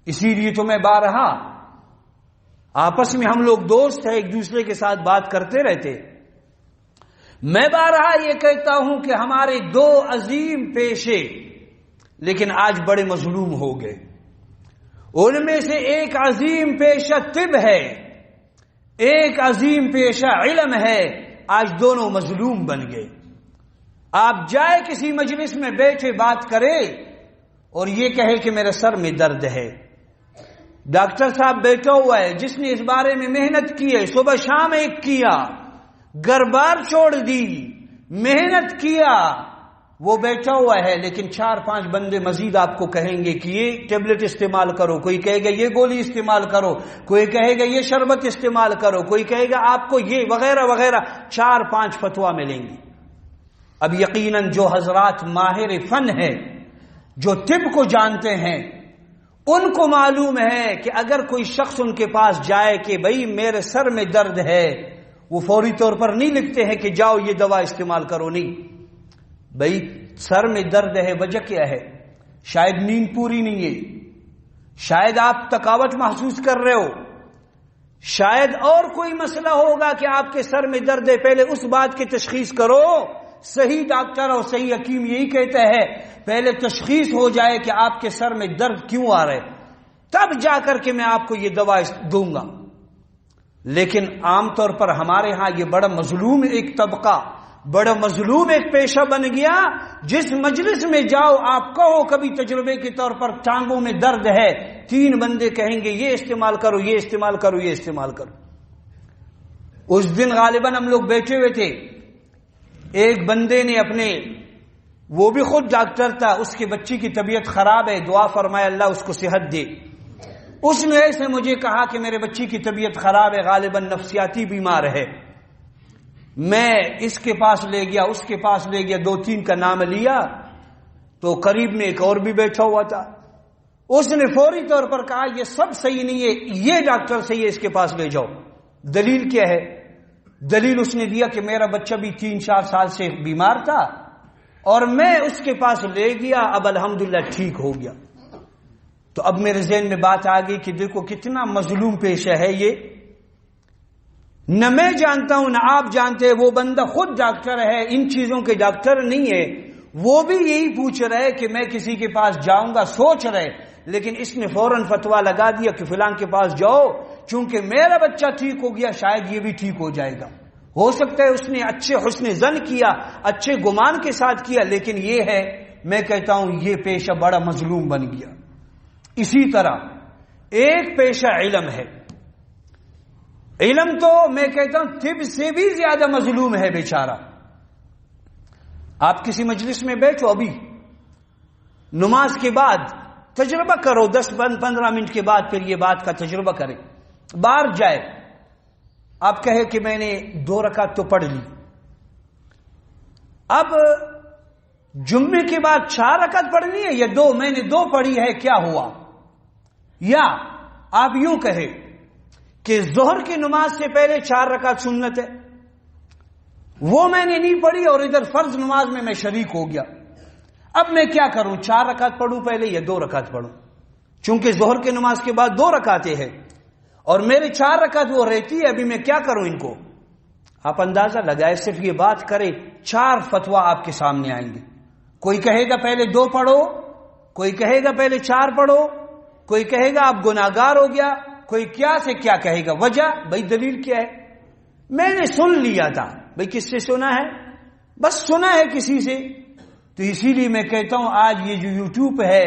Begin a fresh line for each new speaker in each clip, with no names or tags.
اسی لیے تو میں بارہا آپس میں ہم لوگ دوست ہیں، ایک دوسرے کے ساتھ بات کرتے رہتے، میں بارہا یہ کہتا ہوں کہ ہمارے دو عظیم پیشے لیکن آج بڑے مظلوم ہو گئے۔ ان میں سے ایک عظیم پیشہ طب ہے، ایک عظیم پیشہ علم ہے، آج دونوں مظلوم بن گئے۔ آپ جائے کسی مجلس میں بیٹھے بات کرے اور یہ کہے کہ میرے سر میں درد ہے، ڈاکٹر صاحب بیٹھا ہوا ہے جس نے اس بارے میں محنت کی ہے، صبح شام ایک کیا، گھر بار چھوڑ دی، محنت کیا، وہ بیٹھا ہوا ہے، لیکن 4-5 بندے مزید آپ کو کہیں گے کہ یہ ٹیبلٹ استعمال کرو، کوئی کہے گا یہ گولی استعمال کرو، کوئی کہے گا یہ شربت استعمال کرو، کوئی کہے گا آپ کو یہ وغیرہ وغیرہ، 4-5 فتویٰ ملیں گے۔ اب یقیناً جو حضرات ماہر فن ہے، جو طب کو جانتے ہیں، ان کو معلوم ہے کہ اگر کوئی شخص ان کے پاس جائے کہ بھئی میرے سر میں درد ہے، وہ فوری طور پر نہیں لکھتے ہیں کہ جاؤ یہ دوا استعمال کرو، نہیں بھئی سر میں درد ہے، وجہ کیا ہے؟ شاید نیند پوری نہیں ہے، شاید آپ تھکاوٹ محسوس کر رہے ہو، شاید اور کوئی مسئلہ ہوگا کہ آپ کے سر میں درد ہے، پہلے اس بات کی تشخیص کرو۔ صحیح ڈاکٹر اور صحیح حکیم یہی کہتا ہے پہلے تشخیص ہو جائے کہ آپ کے سر میں درد کیوں آ رہا ہے، تب جا کر کے میں آپ کو یہ دوا دوں گا۔ لیکن عام طور پر ہمارے ہاں یہ بڑا مظلوم ایک طبقہ، بڑا مظلوم ایک پیشہ بن گیا، جس مجلس میں جاؤ آپ کہو کبھی تجربے کے طور پر ٹانگوں میں درد ہے، 3 بندے کہیں گے یہ استعمال کرو، یہ استعمال کرو، یہ استعمال کرو۔ اس دن غالباً ہم لوگ بیٹھے ہوئے تھے، ایک بندے نے اپنے، وہ بھی خود ڈاکٹر تھا، اس کے بچی کی طبیعت خراب ہے، دعا فرمائے اللہ اس کو صحت دے، اس نے ایسے مجھے کہا کہ میرے بچی کی طبیعت خراب ہے، غالباً نفسیاتی بیمار ہے۔ میں اس کے پاس لے گیا، اس کے پاس لے گیا، 2-3 کا نام لیا تو قریب میں ایک اور بھی بیٹھا ہوا تھا، اس نے فوری طور پر کہا یہ سب صحیح نہیں ہے، یہ ڈاکٹر صحیح ہے، اس کے پاس لے جاؤ۔ دلیل کیا ہے؟ دلیل اس نے دیا کہ میرا بچہ بھی 3-4 سال سے بیمار تھا اور میں اس کے پاس لے گیا، اب الحمدللہ ٹھیک ہو گیا۔ تو اب میرے ذہن میں بات آ گئی کہ دیکھو کتنا مظلوم پیشہ ہے یہ، نہ میں جانتا ہوں نہ آپ جانتے، وہ بندہ خود ڈاکٹر ہے، ان چیزوں کے ڈاکٹر نہیں ہے، وہ بھی یہی پوچھ رہے کہ میں کسی کے پاس جاؤں گا، سوچ رہے، لیکن اس نے فوراً فتویٰ لگا دیا کہ فلان کے پاس جاؤ، چونکہ میرا بچہ ٹھیک ہو گیا شاید یہ بھی ٹھیک ہو جائے گا۔ ہو سکتا ہے اس نے اچھے حسن ظن کیا، اچھے گمان کے ساتھ کیا، لیکن یہ ہے، میں کہتا ہوں یہ پیشہ بڑا مظلوم بن گیا۔ اسی طرح ایک پیشہ علم ہے، علم تو میں کہتا ہوں طب سے بھی زیادہ مظلوم ہے بیچارہ۔ آپ کسی مجلس میں بیٹھو، ابھی نماز کے بعد تجربہ کرو، 10-15 منٹ کے بعد پھر یہ بات کا تجربہ کریں، باہر جائے، آپ کہے کہ میں نے 2 رکعت تو پڑھ لی، اب جمعے کے بعد 4 رکعت پڑھنی ہے یا 2، میں نے 2 پڑھی ہے، کیا ہوا؟ یا آپ یوں کہے کہ ظہر کی نماز سے پہلے 4 رکعت سنت ہے، وہ میں نے نہیں پڑھی اور ادھر فرض نماز میں شریک ہو گیا، اب میں کیا کروں؟ 4 رکعت پڑھوں پہلے یا 2 رکعت پڑھوں؟ چونکہ ظہر کی نماز کے بعد 2 رکعتیں ہیں اور میرے 4 رکعت وہ رہتی ہے، ابھی میں کیا کروں ان کو؟ آپ اندازہ لگائے، صرف یہ بات کرے 4 فتویٰ آپ کے سامنے آئیں گے۔ کوئی کہے گا پہلے 2 پڑھو، کوئی کہے گا پہلے 4 پڑھو، کوئی کہے گا آپ گناہگار ہو گیا، کوئی کیا سے کیا کہے گا۔ وجہ بھائی دلیل کیا ہے؟ میں نے سن لیا تھا، بھائی کس سے سنا ہے؟ بس سنا ہے کسی سے۔ تو اسی لیے میں کہتا ہوں آج یہ جو یوٹیوب ہے،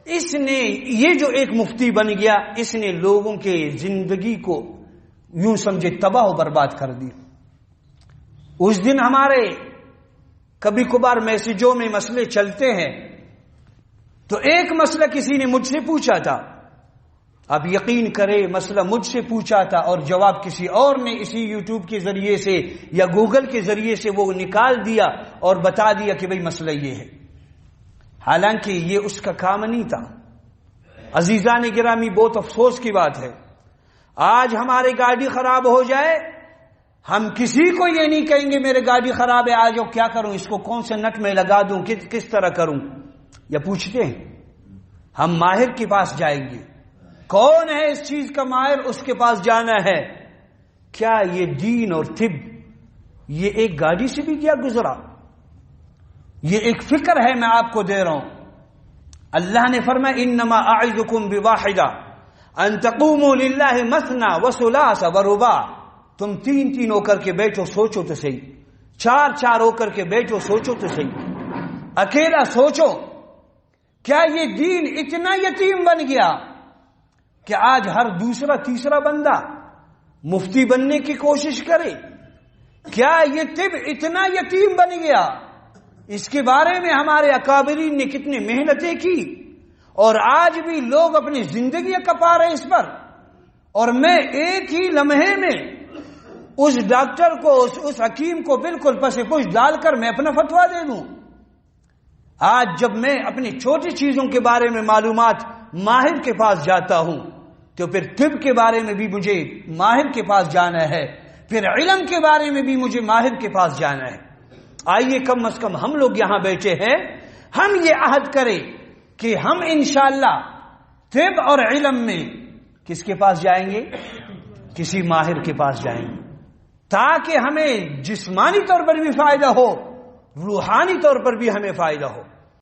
اس نے، یہ جو ایک مفتی بن گیا، اس نے لوگوں کے زندگی کو یوں سمجھے تباہ و برباد کر دی۔ اس دن ہمارے کبھی کبھار میسجوں میں مسئلے چلتے ہیں، تو ایک مسئلہ کسی نے مجھ سے پوچھا تھا، اب یقین کرے مسئلہ مجھ سے پوچھا تھا اور جواب کسی اور نے اسی یوٹیوب کے ذریعے سے یا گوگل کے ذریعے سے وہ نکال دیا اور بتا دیا کہ بھئی مسئلہ یہ ہے، حالانکہ یہ اس کا کام نہیں تھا۔ عزیزان گرامی، بہت افسوس کی بات ہے، آج ہماری گاڑی خراب ہو جائے، ہم کسی کو یہ نہیں کہیں گے میرے گاڑی خراب ہے، آج کیا کروں، اس کو کون سے نٹ میں لگا دوں، کس طرح کروں، یا پوچھتے ہیں؟ ہم ماہر کے پاس جائیں گے، کون ہے اس چیز کا ماہر، اس کے پاس جانا ہے۔ کیا یہ دین اور طب یہ ایک گاڑی سے بھی کیا گزرا؟ یہ ایک فکر ہے، میں آپ کو دے رہا ہوں۔ اللہ نے فرمایا انما اعظکم بواحدہ ان تقوموا للہ مثنی وثلاث ورباع، تم تین تین ہو کر کے بیٹھو سوچو تو صحیح، چار چار ہو کر کے بیٹھو سوچو تو صحیح، اکیلا سوچو۔ کیا یہ دین اتنا یتیم بن گیا کہ آج ہر دوسرا تیسرا بندہ مفتی بننے کی کوشش کرے؟ کیا یہ طب اتنا یتیم بن گیا؟ اس کے بارے میں ہمارے اکابرین نے کتنی محنتیں کی، اور آج بھی لوگ اپنی زندگی کپا رہے اس پر، اور میں ایک ہی لمحے میں اس ڈاکٹر کو اس حکیم کو بالکل پس پش ڈال کر میں اپنا فتویٰ دے دوں۔ آج جب میں اپنی چھوٹی چیزوں کے بارے میں معلومات ماہر کے پاس جاتا ہوں تو پھر طب کے بارے میں بھی مجھے ماہر کے پاس جانا ہے، پھر علم کے بارے میں بھی مجھے ماہر کے پاس جانا ہے۔ آئیے کم از کم ہم لوگ یہاں بیٹھے ہیں، ہم یہ عہد کریں کہ ہم انشاءاللہ طب اور علم میں کس کے پاس جائیں گے؟ کسی ماہر کے پاس جائیں گے، تاکہ ہمیں جسمانی طور پر بھی فائدہ ہو، روحانی طور پر بھی ہمیں فائدہ ہو۔